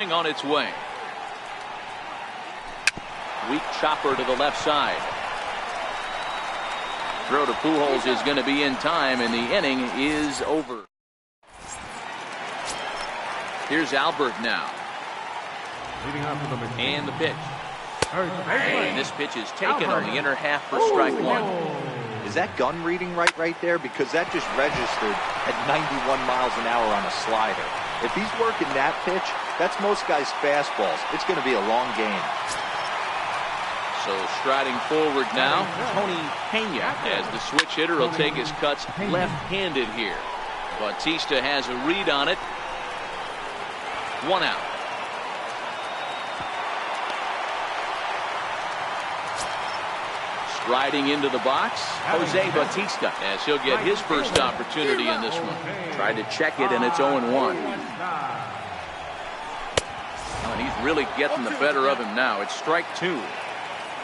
pitching on its way. Weak chopper to the left side. Throw to Pujols is going to be in time, and the inning is over. Here's Albert now. And the pitch. And this pitch is taken on the inner half for strike one. Is that gun reading right there? Because that just registered at 91 miles an hour on a slider. If he's working that pitch, that's most guys' fastballs. It's going to be a long game. So striding forward now, Tony Pena, as the switch hitter will take his cuts left-handed here. Bautista has a read on it. 1 out. Riding into the box, Jose Bautista, as he'll get his first opportunity in this one. Tried to check it, and it's 0-1. And he's really getting the better of him now. It's strike 2.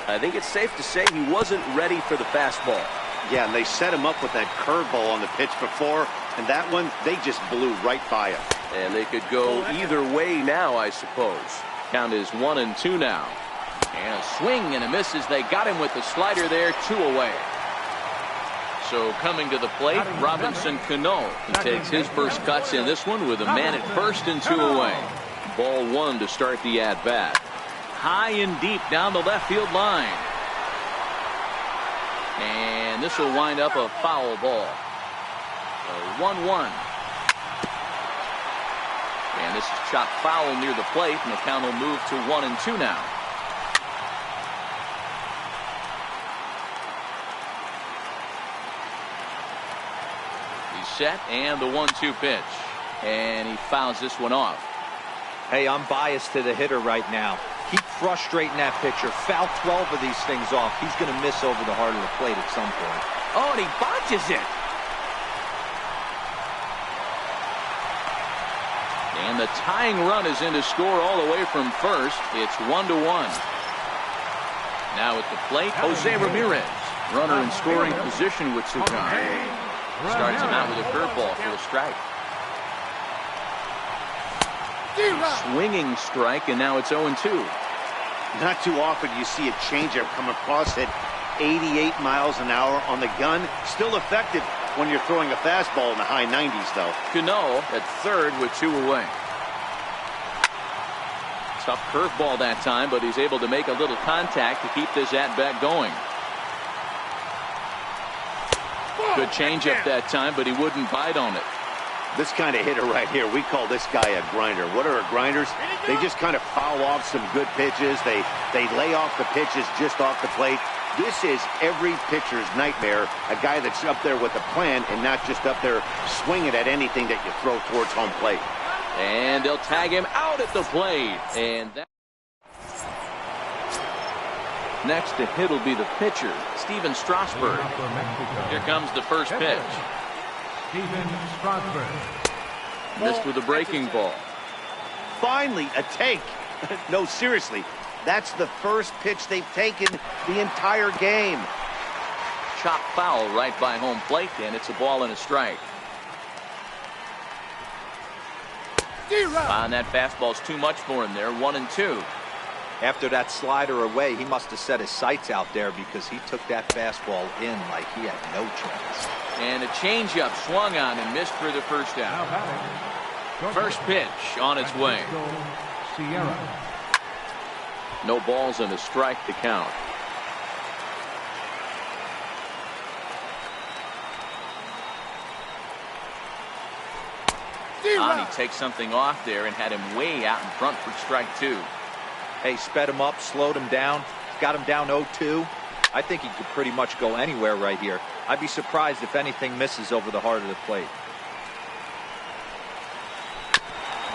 I think it's safe to say he wasn't ready for the fastball. Yeah, and they set him up with that curveball on the pitch before, and that one, they just blew right by him. And they could go either way now, I suppose. Count is 1-2 now. And a swing and a miss as they got him with the slider there, 2 away. So coming to the plate, Robinson Cano. He takes his first cuts in this one with a man at first and 2 away. Ball 1 to start the at-bat. High and deep down the left field line. And this will wind up a foul ball. 1-1. And this is chopped foul near the plate, and the count will move to 1-2 now. Set and the 1-2 pitch, and he fouls this one off. Hey, I'm biased to the hitter right now. Keep frustrating that pitcher. Foul 12 of these things off. He's going to miss over the heart of the plate at some point. Oh, and he botches it. And the tying run is in to score all the way from first. It's 1-1. Now at the plate, Jose Ramirez. Runner in scoring position with Sukan. Starts him out with a curveball for a strike. Swinging strike, and now it's 0-2. Not too often you see a changeup come across at 88 miles an hour on the gun. Still effective when you're throwing a fastball in the high 90s, though. Cano at third with 2 away. Tough curveball that time, but he's able to make a little contact to keep this at-bat going. Good changeup that time, but he wouldn't bite on it. This kind of hitter right here, we call this guy a grinder. What are grinders? They just kind of foul off some good pitches. They lay off the pitches just off the plate. This is every pitcher's nightmare, a guy that's up there with a plan and not just up there swinging at anything that you throw towards home plate. And they'll tag him out at the plate. And that next to hit will be the pitcher, Steven Strasburg. Here comes the first pitch. Steven Strasburg. Missed with a breaking ball. Finally, a take. No, seriously, that's the first pitch they've taken the entire game. Chop foul right by home plate, and it's a ball and a strike. And that fastball's too much for him there, 1-2. After that slider away, he must have set his sights out there because he took that fastball in like he had no chance. And a changeup swung on and missed for the first out. First pitch on its way. No balls and a strike to count. He takes something off there and had him way out in front for strike 2. Hey, sped him up, slowed him down, got him down 0-2. I think he could pretty much go anywhere right here. I'd be surprised if anything misses over the heart of the plate.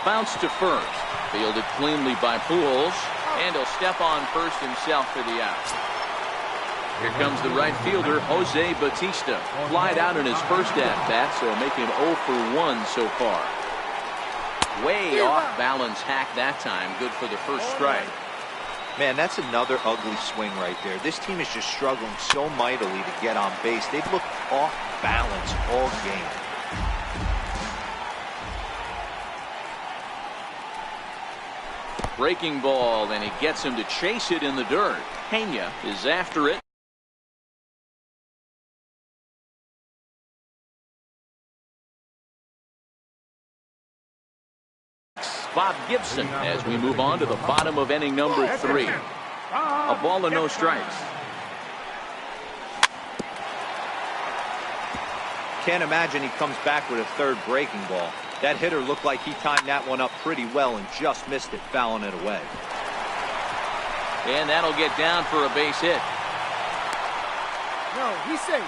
Bounce to first. Fielded cleanly by Pujols. And he'll step on first himself for the out. Here comes the right fielder, Jose Bautista. Flied out in his first at-bat, so making 0 for 1 so far. Way off balance hack that time. Good for the first strike. Man, that's another ugly swing right there. This team is just struggling so mightily to get on base. They've looked off balance all game. Breaking ball, and he gets him to chase it in the dirt. Pena is after it. Bob Gibson as we move on to the bottom of inning number 3. A ball and no strikes. Can't imagine he comes back with a third breaking ball. That hitter looked like he timed that one up pretty well and just missed it, fouling it away. And that'll get down for a base hit. No, he's safe.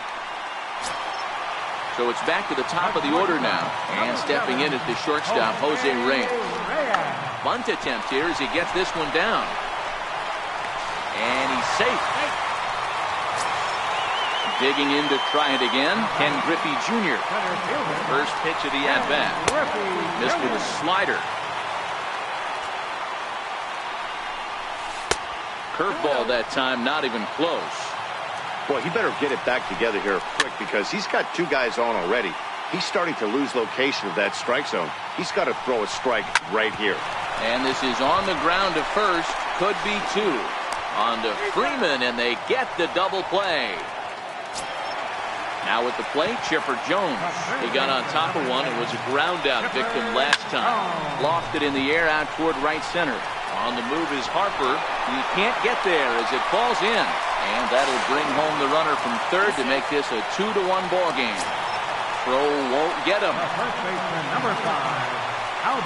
So it's back to the top of the order now. And stepping in at the shortstop, Jose Reyes. Bunt attempt here as he gets this one down. And he's safe. Digging in to try it again, Ken Griffey Jr. First pitch of the at-bat. Missed with a slider. Curveball that time, not even close. Boy, he better get it back together here quick because he's got 2 guys on already. He's starting to lose location of that strike zone. He's got to throw a strike right here. And this is on the ground to first. Could be 2. On to Freeman, and they get the double play. Now at the plate, Chipper Jones. He got on top of one and was a ground out victim last time. Lofted in the air out toward right center. On the move is Harper. He can't get there as it falls in. And that'll bring home the runner from third to make this a 2-1 ball game. Throw won't get him.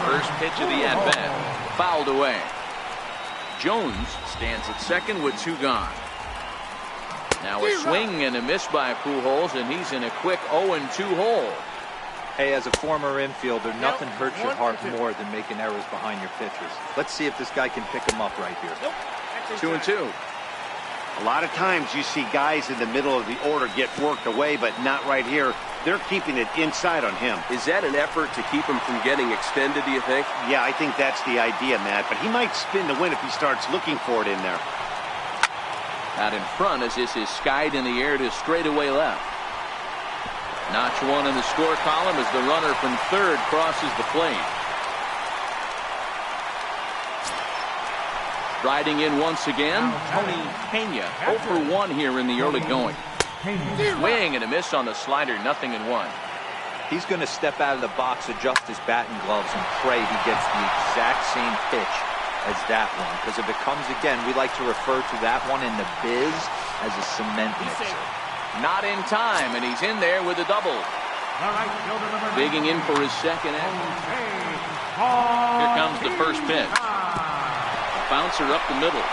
First pitch of the at-bat. Fouled away. Jones stands at second with 2 gone. Now a swing and a miss by Pujols, and he's in a quick 0-2 hole. Hey, as a former infielder, nothing hurts your heart more than making errors behind your pitchers. Let's see if this guy can pick them up right here. 2-2. A lot of times you see guys in the middle of the order get worked away, but not right here. They're keeping it inside on him. Is that an effort to keep him from getting extended, do you think? Yeah, I think that's the idea, Matt, but he might spin the win if he starts looking for it in there. Out in front as this is skied in the air to straightaway left. Notch 1 in the score column as the runner from third crosses the plate. Riding in once again, Tony Pena. 0 for 1 here in the early going. Swing and a miss on the slider, 0-1. He's going to step out of the box, adjust his batting gloves, and pray he gets the exact same pitch as that one, because if it comes again, we like to refer to that one in the biz as a cement mixer. Not in time, and he's in there with a double. Digging in for his second out. Here comes the first pitch. A bouncer up the middle,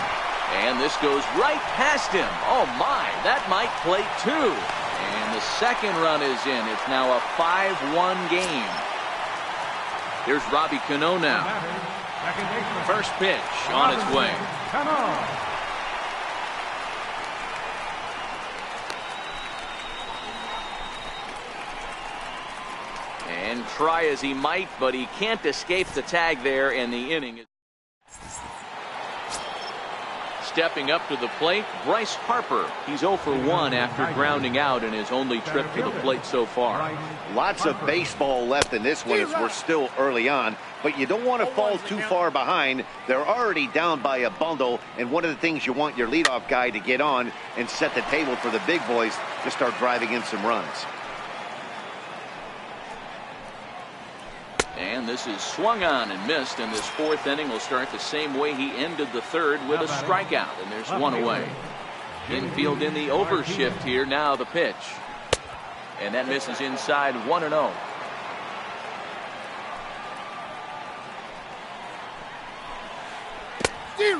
and this goes right past him. Oh my, that might plate 2. And the second run is in. It's now a 5-1 game. Here's Robbie Cano now. First pitch on its way. And try as he might, but he can't escape the tag there, and the inning is. Stepping up to the plate, Bryce Harper. He's 0 for 1 after grounding out in his only trip to the plate so far. Lots of baseball left in this one as we're still early on, but you don't want to fall too far behind. They're already down by a bundle, and one of the things you want your leadoff guy to get on and set the table for the big boys to start driving in some runs. And this is swung on and missed, and this 4th inning will start the same way he ended the 3rd with a strikeout, and there's 1 away. Infield in the overshift here, now the pitch. And that misses inside, 1-0.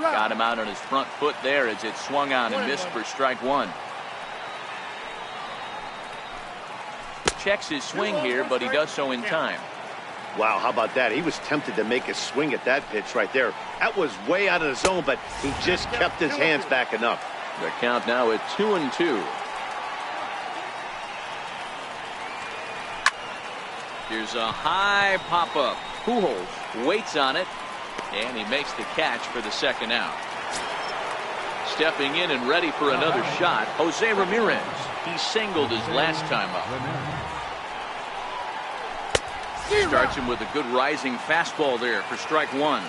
Got him out on his front foot there as it swung on and missed for strike 1. Checks his swing here, but he does so in time. Wow, how about that? He was tempted to make a swing at that pitch right there. That was way out of the zone, but he just kept his hands back enough. The count now at 2-2. Here's a high pop-up. Pujols waits on it, and he makes the catch for the second out. Stepping in and ready for another shot, Jose Ramirez. He singled his last time up. Starts him with a good rising fastball there for strike 1.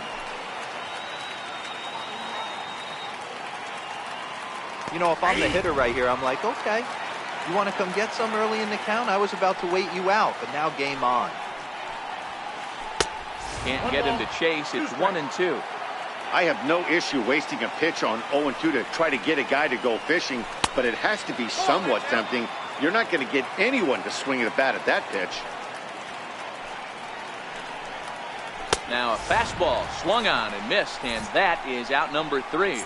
You know, if I'm the hitter right here, I'm like, okay, you want to come get some early in the count? I was about to wait you out, but now game on. Can't get him to chase. It's 1-2. I have no issue wasting a pitch on 0-2 to try to get a guy to go fishing, but it has to be somewhat tempting. You're not going to get anyone to swing the bat at that pitch. Now a fastball swung on and missed, and that is out number 3.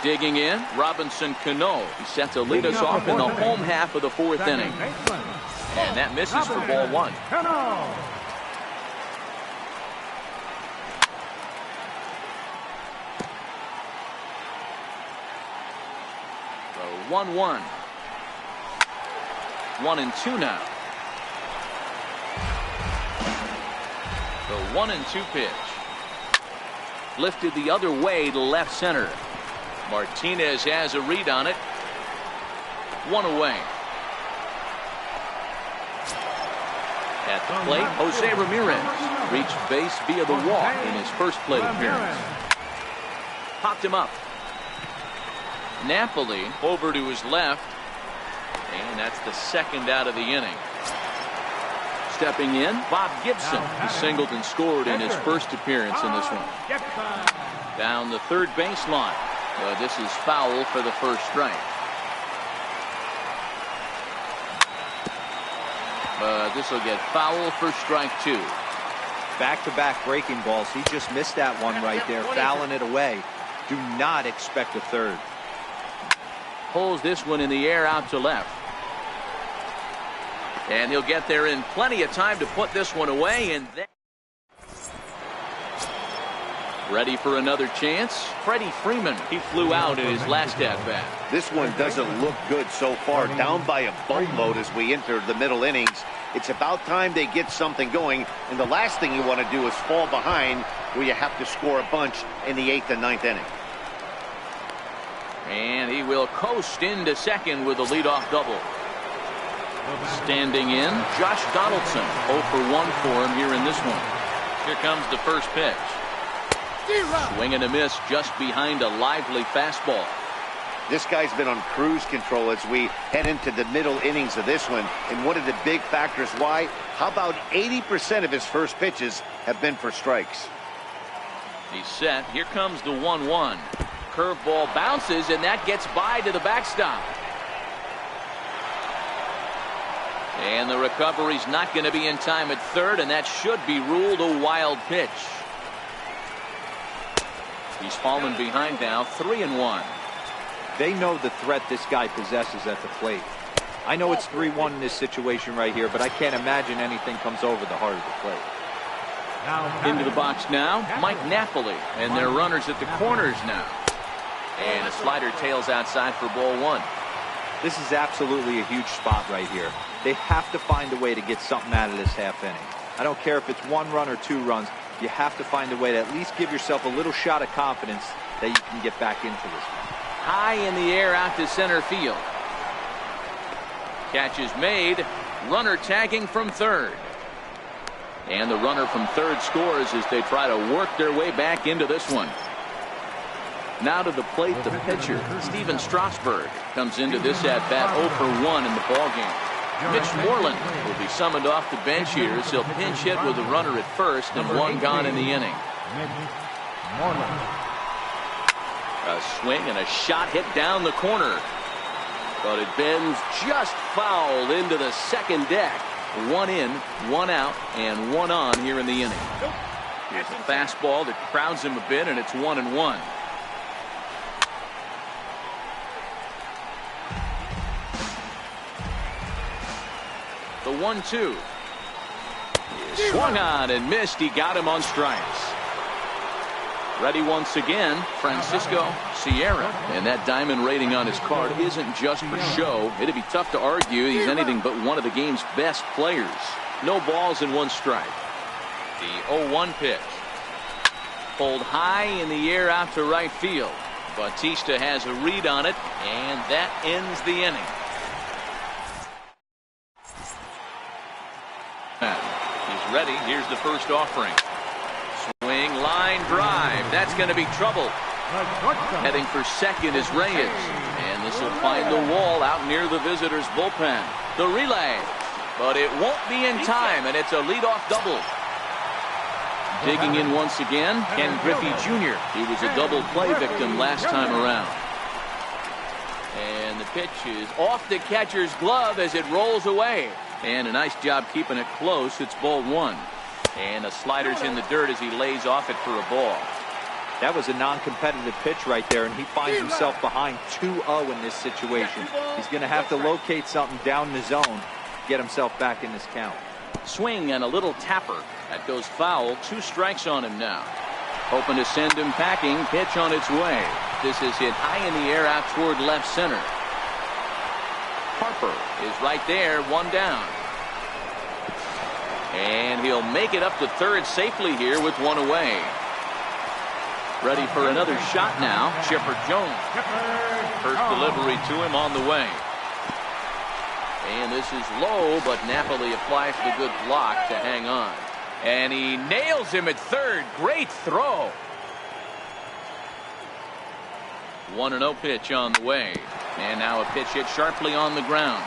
Digging in, Robinson Cano. He's set to lead us off in the home half of the 4th inning. And that misses for ball 1. So 1-1. 1-2 now. The 1-2 pitch. Lifted the other way to left center. Martinez has a read on it. 1 away. At the plate, Jose Ramirez reached base via the walk in his first plate appearance. Popped him up. Napoli over to his left. And that's the second out of the inning. Stepping in, Bob Gibson. He singled and scored in his first appearance in this one. Down the third baseline. This is foul for the first strike. This will get foul for strike 2. Back-to-back breaking balls. He just missed that one right there, fouling it away. Do not expect a third. Pulls this one in the air out to left. And he'll get there in plenty of time to put this one away. And then ready for another chance. Freddie Freeman. He flew out in his last at-bat. This one doesn't look good so far. Down by a boatload as we enter the middle innings. It's about time they get something going. And the last thing you want to do is fall behind where you have to score a bunch in the 8th and 9th inning. And he will coast into second with a leadoff double. Standing in, Josh Donaldson. 0 for 1 for him here in this one. Here comes the first pitch. Swing and a miss just behind a lively fastball. This guy's been on cruise control as we head into the middle innings of this one. And one of the big factors why, how about 80% of his first pitches have been for strikes? He's set. Here comes the 1-1. Curveball bounces, and that gets by to the backstop. And the recovery's not going to be in time at third, and that should be ruled a wild pitch. He's fallen behind now, 3-1. They know the threat this guy possesses at the plate. I know it's 3-1 in this situation right here, but I can't imagine anything comes over the heart of the plate. Into the box now, Mike Napoli, and their runners at the corners now. And a slider tails outside for ball 1. This is absolutely a huge spot right here. They have to find a way to get something out of this half inning. I don't care if it's 1 run or 2 runs. You have to find a way to at least give yourself a little shot of confidence that you can get back into this one. High in the air out to center field. Catch is made. Runner tagging from third. And the runner from third scores as they try to work their way back into this one. Now to the plate, the pitcher, Steven Strasburg, comes into this at-bat 0 for 1 in the ballgame. Mitch Moreland will be summoned off the bench here as he'll pinch hit with a runner at first and 1 gone in the inning. A swing and a shot hit down the corner. But it bends just foul into the second deck. 1 in, 1 out, and 1 on here in the inning. Here's a fastball that crowds him a bit, and it's 1-1. The 1-2. Swung on and missed. He got him on strikes. Ready once again, Francisco Sierra. And that diamond rating on his card isn't just for show. It'd be tough to argue he's anything but one of the game's best players. No balls and 1 strike. The 0-1 pitch. Pulled high in the air out to right field. Bautista has a read on it, and that ends the inning. He's ready. Here's the first offering. Swing, line drive. That's going to be trouble. Heading for second is Reyes. And this will find the wall out near the visitors' bullpen. The relay. But it won't be in time, and it's a leadoff double. Digging in once again, Ken Griffey Jr. He was a double play victim last time around. And the pitch is off the catcher's glove as it rolls away. And a nice job keeping it close. It's ball one. And the slider's in the dirt as he lays off it for a ball. That was a non-competitive pitch right there, and he finds himself behind 2-0 in this situation. He's going to have to locate something down the zone, get himself back in this count. Swing and a little tapper. That goes foul. 2 strikes on him now. Hoping to send him packing. Pitch on its way. This is hit high in the air out toward left center. Harper is right there, 1 down. And he'll make it up to third safely here with 1 away. Ready for another shot now. Chipper Jones. First delivery to him on the way. And this is low, but Napoli applies the good block to hang on. And he nails him at third. Great throw. 1-0 pitch on the way. And now a pitch hit sharply on the ground.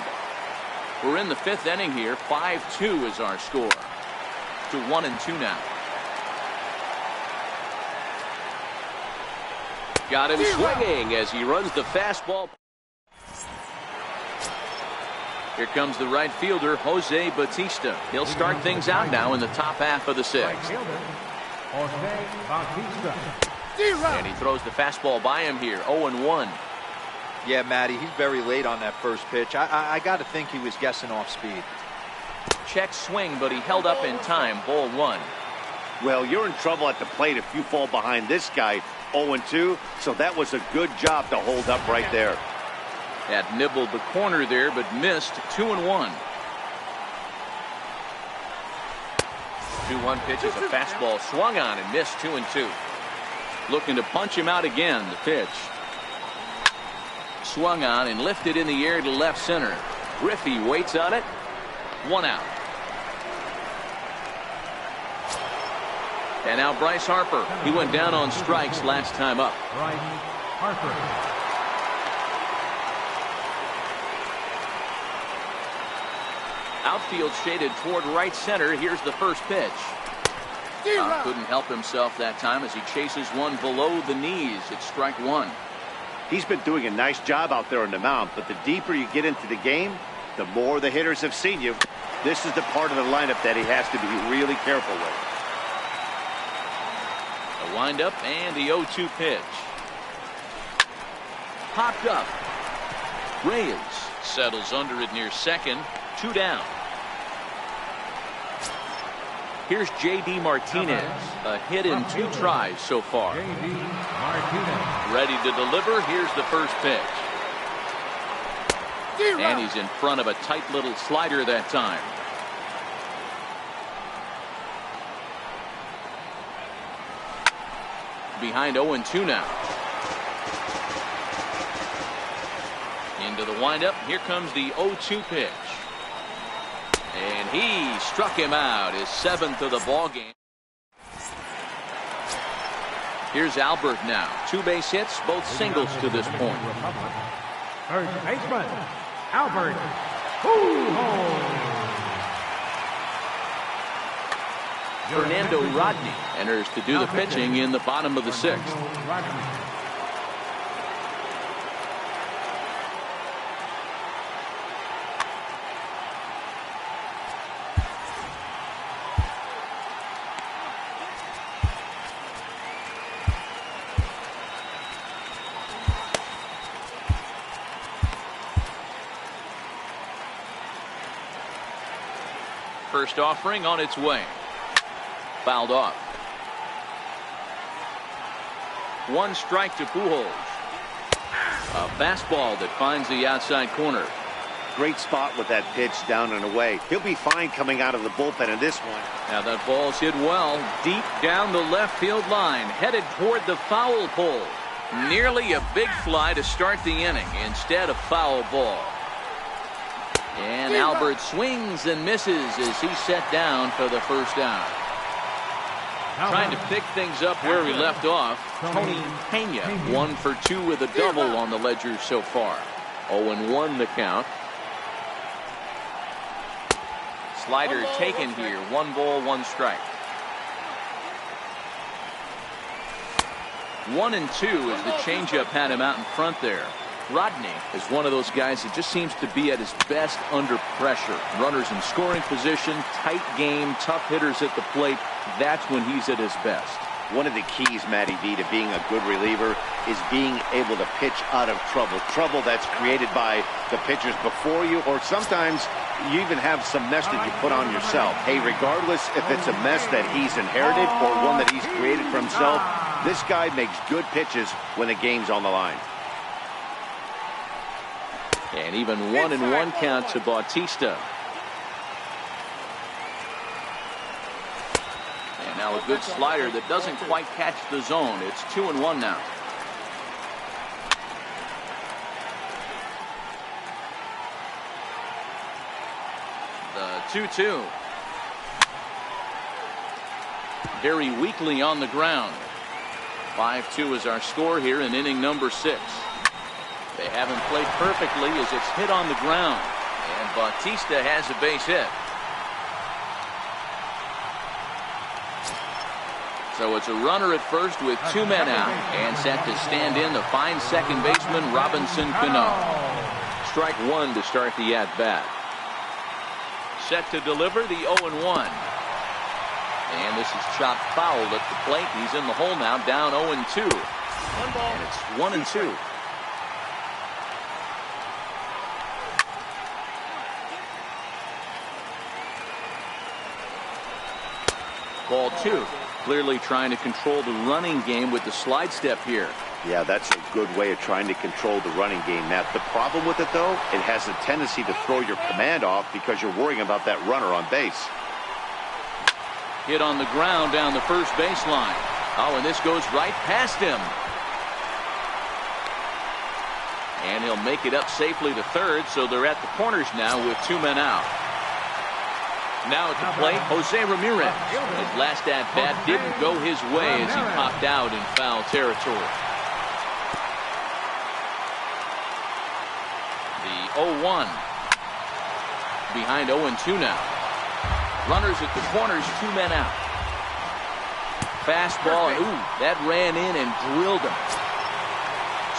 We're in the 5th inning here. 5-2 is our score. To 1-2 now. Got him swinging as he runs the fastball. Here comes the right fielder, Jose Bautista. He'll start things out now in the top half of the 6th. And he throws the fastball by him here, 0-1. Yeah, Matty, he's very late on that first pitch. I got to think he was guessing off speed. Check swing, but he held up in time, ball 1. Well, you're in trouble at the plate if you fall behind this guy, 0-2, so that was a good job to hold up right there. That nibbled the corner there, but missed. 2-1. 2-1 pitch is a fastball swung on and missed. 2-2. Looking to punch him out again. The pitch swung on and lifted in the air to left center. Griffey waits on it. 1 out. And now Bryce Harper. He went down on strikes last time up. Bryce Harper. Outfield shaded toward right center. Here's the first pitch. Couldn't help himself that time as he chases one below the knees. It's strike 1. He's been doing a nice job out there on the mound, but the deeper you get into the game, the more the hitters have seen you. This is the part of the lineup that he has to be really careful with. A windup and the 0-2 pitch. Popped up. Reyes settles under it near second. 2 down. Here's J.D. Martinez. A hit in 2 tries so far. J.D. Martinez. Ready to deliver. Here's the first pitch. And he's in front of a tight little slider that time. Behind 0-2 now. Into the windup. Here comes the 0-2 pitch. And he struck him out, his 7th of the ball game. Here's Albert now. 2 base hits, both singles to this point. Third baseman, Albert Pujols. Fernando Rodney enters to do the pitching in the bottom of the 6th. First offering on its way. Fouled off. 1 strike to Pujols. A fastball that finds the outside corner. Great spot with that pitch down and away. He'll be fine coming out of the bullpen in this one. Now that ball's hit well, deep down the left field line, headed toward the foul pole. Nearly a big fly to start the inning. Instead, a foul ball. And Albert swings and misses as he's set down for the first out. Trying to pick things up where we left off. Tony Pena, 1 for 2 with a double on the ledger so far. 0-1 the count. Slider taken here. 1 ball, 1 strike. 1-2 as the changeup had him out in front there. Rodney is one of those guys that just seems to be at his best under pressure. Runners in scoring position, tight game, tough hitters at the plate. That's when he's at his best. One of the keys, Matty V, to being a good reliever is being able to pitch out of trouble. Trouble that's created by the pitchers before you, or sometimes you even have some mess that you put on yourself. Hey, regardless if it's a mess that he's inherited or one that he's created for himself, this guy makes good pitches when the game's on the line. And even 1-1 count to Bautista. And now a good slider that doesn't quite catch the zone. It's 2-1 now. The 2-2. Very weakly on the ground. 5-2 is our score here in inning number 6. They haven't played perfectly as it's hit on the ground. And Bautista has a base hit. So it's a runner at first with 2 men out. And set to stand in the fine second baseman Robinson Cano. Strike 1 to start the at-bat. Set to deliver the 0-1. And this is chopped foul at the plate. He's in the hole now, down 0-2. And it's 1-2. Ball 2. Clearly trying to control the running game with the slide step here. Yeah, that's a good way of trying to control the running game, Matt. The problem with it, though, it has a tendency to throw your command off because you're worrying about that runner on base. Hit on the ground down the first baseline. Oh, and this goes right past him. And he'll make it up safely to third, so they're at the corners now with 2 men out. Now at the plate, Jose Ramirez. His last at-bat didn't go his way as he popped out in foul territory. The 0-1. Behind 0-2 now. Runners at the corners, 2 men out. Fastball, and ooh, that ran in and drilled him.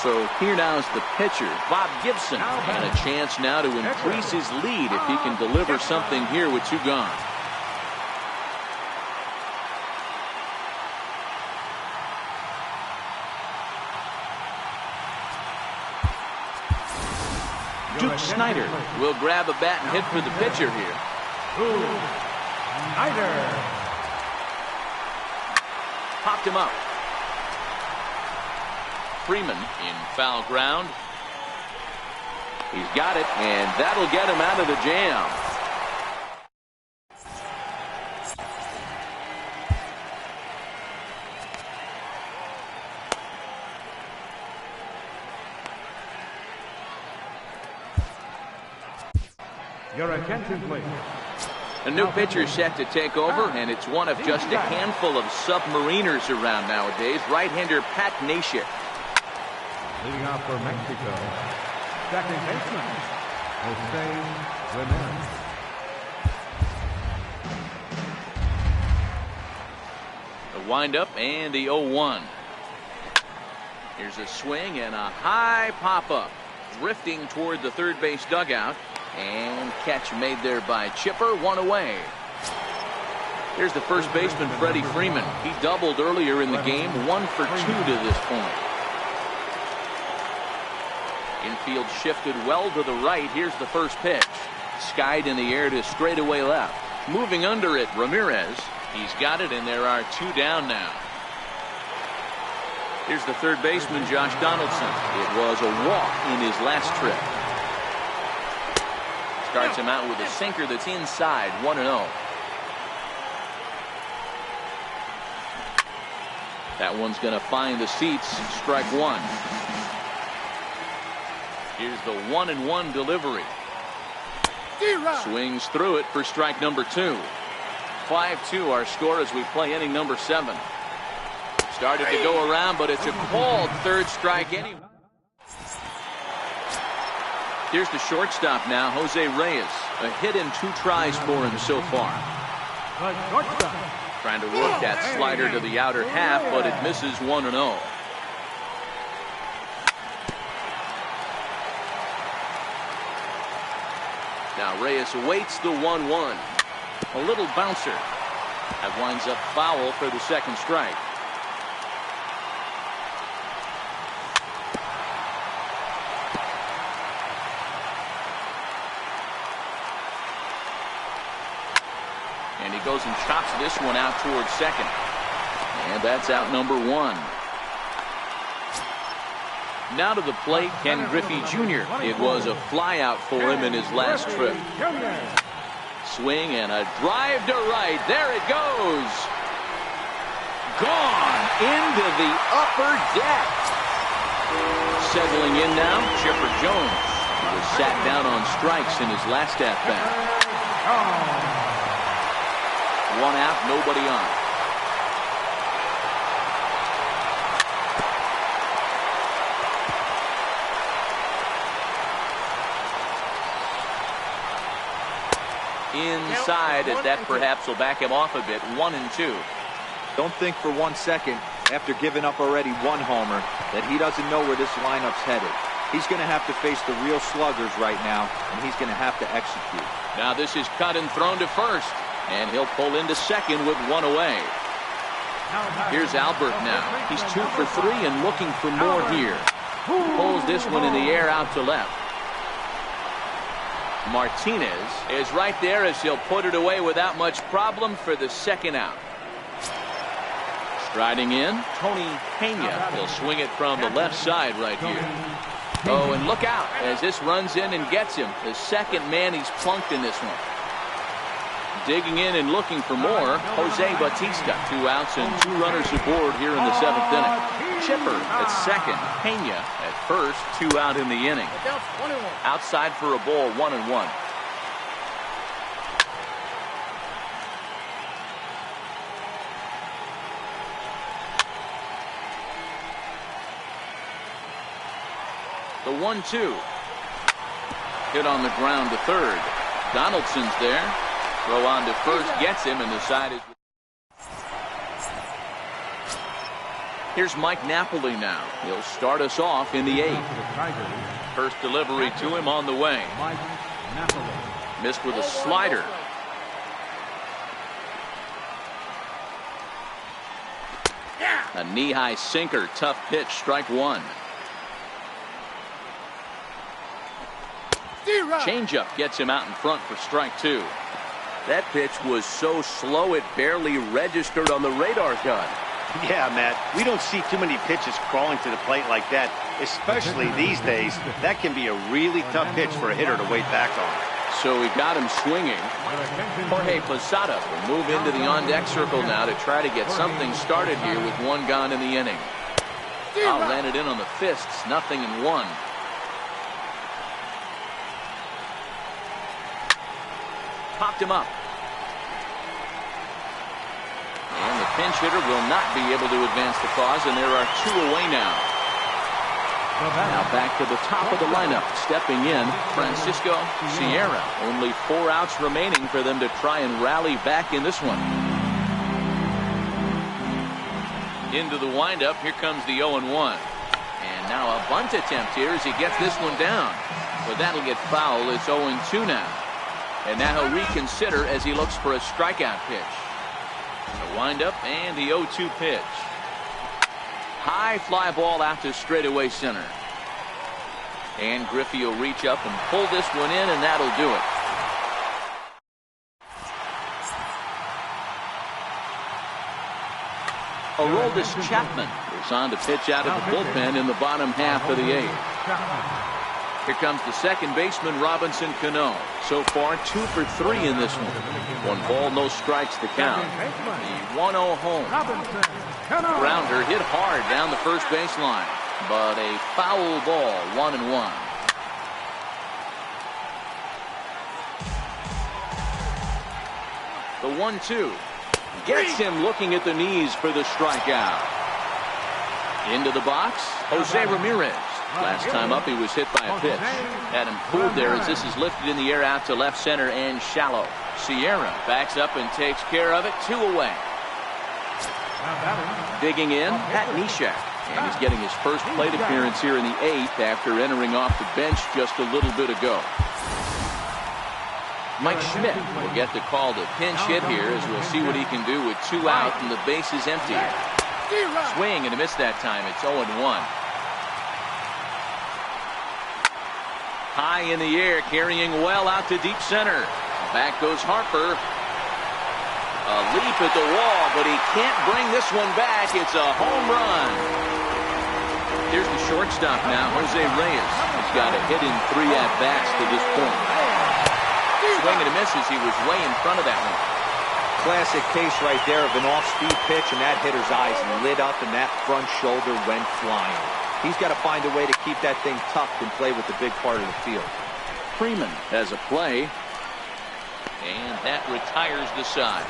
So here now is the pitcher, Bob Gibson, and a chance now to increase his lead if he can deliver something here with 2 gone. Duke Snider will grab a bat and hit for the pitcher here. Snider. Popped him up. Freeman in foul ground. He's got it, and that'll get him out of the jam. Your attention, please. A new pitcher set to take over, and it's one of just a handful of submariners around nowadays. Right-hander Pat Neshek. Leading off for Mexico, second baseman, Jose Ramirez. The windup and the 0-1. Here's a swing and a high pop-up. Drifting toward the third base dugout. And catch made there by Chipper. 1 away. Here's the first baseman, Freddie Freeman. He doubled earlier in the game. 1 for 2 to this point. Infield shifted well to the right. Here's the first pitch. Skied in the air to straightaway left. Moving under it, Ramirez. He's got it, and there are 2 down now. Here's the third baseman, Josh Donaldson. It was a walk in his last trip. Starts him out with a sinker that's inside. 1-0. That one's going to find the seats. Strike 1. Here's the 1-1 delivery. Swings through it for strike number 2. 5-2 our score as we play inning number 7. Started to go around, but it's a called third strike anyway. Here's the shortstop now, Jose Reyes. A hit in 2 tries for him so far. Trying to work that slider to the outer half, but it misses 1-0. Now Reyes awaits the 1-1. A little bouncer. That winds up foul for the second strike. And he goes and chops this one out towards second. And that's out number 1. Now to the plate, Ken Griffey Jr. It was a fly out for him in his last trip. Swing and a drive to right. There it goes. Gone into the upper deck. Settling in now, Chipper Jones. He was sat down on strikes in his last at-bat. 1 out, nobody on. Inside, as that perhaps will back him off a bit. 1-2. Don't think for 1 second, after giving up already 1 homer, that he doesn't know where this lineup's headed. He's going to have to face the real sluggers right now, and he's going to have to execute. Now this is cut and thrown to first. And he'll pull into second with 1 away. Here's Albert now. He's 2 for 3 and looking for more here. Pulls this one in the air out to left. Martinez is right there as he'll put it away without much problem for the second out. Striding in, Tony Pena. He'll swing it from the left side right here. Oh, and look out as this runs in and gets him. The second man he's plunked in this one. Digging in and looking for more, Jose Bautista. 2 outs and 2 runners aboard here in the 7th inning. Chipper at second, Pena at first, 2 out in the inning. Outside for a ball, 1-1. The 1-2. Hit on the ground to third. Donaldson's there. Throw on to first, gets him, and the side is. Here's Mike Napoli now. He'll start us off in the 8th. First delivery to him on the way. Missed with a slider. A knee-high sinker, tough pitch, strike 1. Changeup gets him out in front for strike 2. That pitch was so slow it barely registered on the radar gun. Yeah, Matt, we don't see too many pitches crawling to the plate like that, especially these days. That can be a really tough pitch for a hitter to wait back on. So he got him swinging. Jorge Posada will move into the on-deck circle now to try to get something started here with 1 gone in the inning. Landed in on the fists, 0-1. Popped him up. And the pinch hitter will not be able to advance the cause, and there are 2 away now. Now back to the top of the lineup. Stepping in, Francisco Sierra. Only 4 outs remaining for them to try and rally back in this one. Into the windup. Here comes the 0-1. And now a bunt attempt here as he gets this one down. But that'll get foul. It's 0-2 now. And now he'll reconsider as he looks for a strikeout pitch. The windup and the 0-2 pitch. High fly ball out to straightaway center. And Griffey will reach up and pull this one in, and that'll do it. Aroldis Chapman is on to pitch out of the bullpen in the bottom half of the 8th. Here comes the second baseman, Robinson Cano. So far, 2 for 3 in this one. 1 ball, no strikes to count. The 1-0 home. Grounder hit hard down the first baseline, but a foul ball, 1-1. The 1-2. Gets him looking at the knees for the strikeout. Into the box, Jose Ramirez. Last time up, he was hit by a pitch. Had him pulled there as this is lifted in the air out to left center and shallow. Sierra backs up and takes care of it. 2 away. Digging in, Pat Neshek. And he's getting his first plate appearance here in the 8th after entering off the bench just a little bit ago. Mike Schmidt will get the call to pinch hit here as we'll see what he can do with 2 out and the base is empty. Swing and a miss that time. It's 0-1. High in the air, carrying well out to deep center. Back goes Harper. A leap at the wall, but he can't bring this one back. It's a home run. Here's the shortstop now, Jose Reyes. He's got a hit in 3 at-bats to this point. Swing and a miss as he was way in front of that one. Classic case right there of an off-speed pitch, and that hitter's eyes lit up, and that front shoulder went flying. He's got to find a way to keep that thing tucked and play with the big part of the field. Freeman has a play, and that retires the side.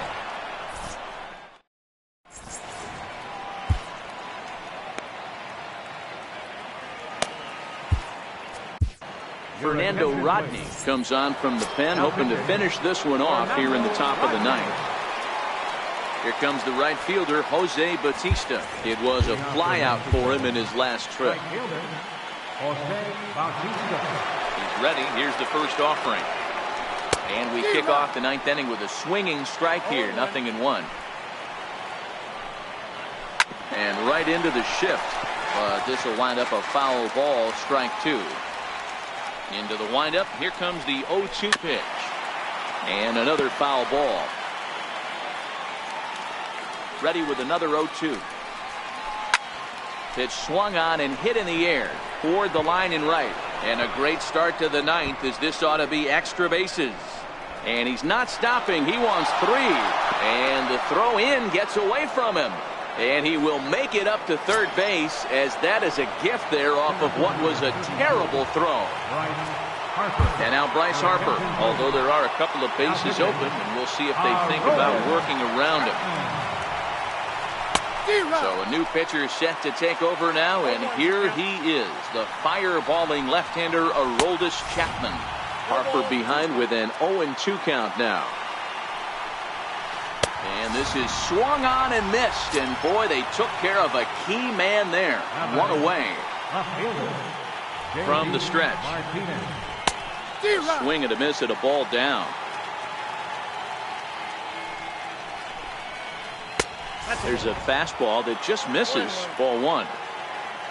Fernando Rodney comes on from the pen, hoping to finish this one off here in the top of the 9th. Here comes the right fielder, Jose Bautista. It was a flyout for him in his last trip. He's ready. Here's the first offering. And we kick off the 9th inning with a swinging strike here, 0-1. And right into the shift. But this will wind up a foul ball, strike 2. Into the windup. Here comes the 0-2 pitch. And another foul ball. Ready with another 0-2. Pitch swung on and hit in the air toward the line and right. And a great start to the 9th as this ought to be extra bases. And he's not stopping. He wants 3. And the throw in gets away from him. And he will make it up to third base as that is a gift there off of what was a terrible throw. And now Bryce Harper, although there are a couple of bases open, and we'll see if they think about working around him. So a new pitcher set to take over now, and here he is, the fireballing left-hander Aroldis Chapman. Harper behind with an 0-2 count now. And this is swung on and missed, and boy, they took care of a key man there. 1 away from the stretch. Swing and a miss at a ball down. There's a fastball that just misses. Ball 1.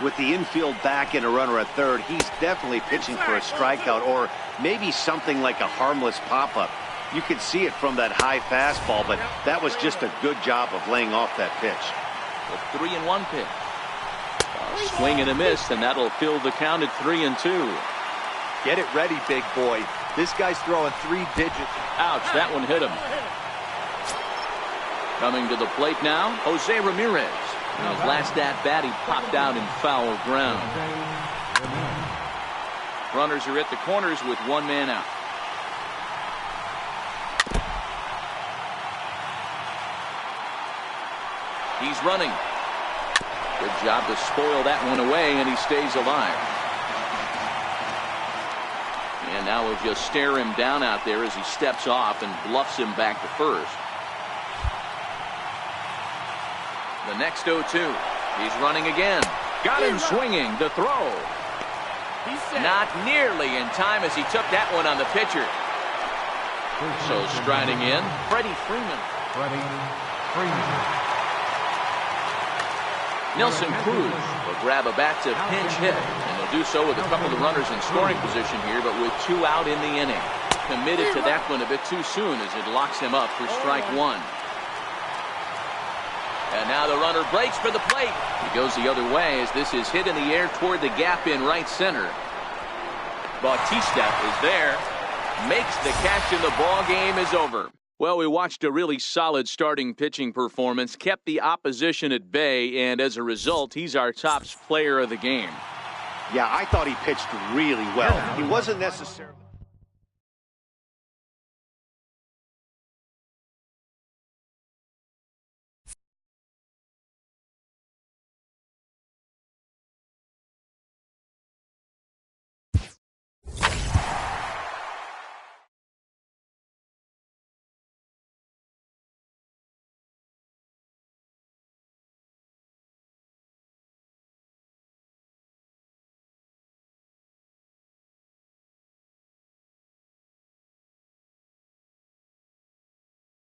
With the infield back and a runner at third, he's definitely pitching for a strikeout or maybe something like a harmless pop-up. You could see it from that high fastball, but that was just a good job of laying off that pitch. The 3-1 pitch. A swing and a miss, and that'll fill the count at 3-2. Get it ready, big boy. This guy's throwing 3 digits. Ouch, that one hit him. Coming to the plate now, Jose Ramirez. In his last at-bat, he popped out in foul ground. Runners are at the corners with 1 man out. He's running. Good job to spoil that one away, and he stays alive. And now we'll just stare him down out there as he steps off and bluffs him back to first. The next 0-2. He's running again. Got him swinging. The throw. Not nearly in time as he took that one on the pitcher. So striding in, Freddie Freeman. Nelson Cruz will grab a bat to pinch hit, and they'll do so with a couple of runners in scoring position here, but with 2 out in the inning. Committed to that one a bit too soon as it locks him up for strike 1. And now the runner breaks for the plate. He goes the other way as this is hit in the air toward the gap in right center. Bautista is there, makes the catch, and the ball game is over. Well, we watched a really solid starting pitching performance, kept the opposition at bay, and as a result, he's our top player of the game. Yeah, I thought he pitched really well. He wasn't necessarily...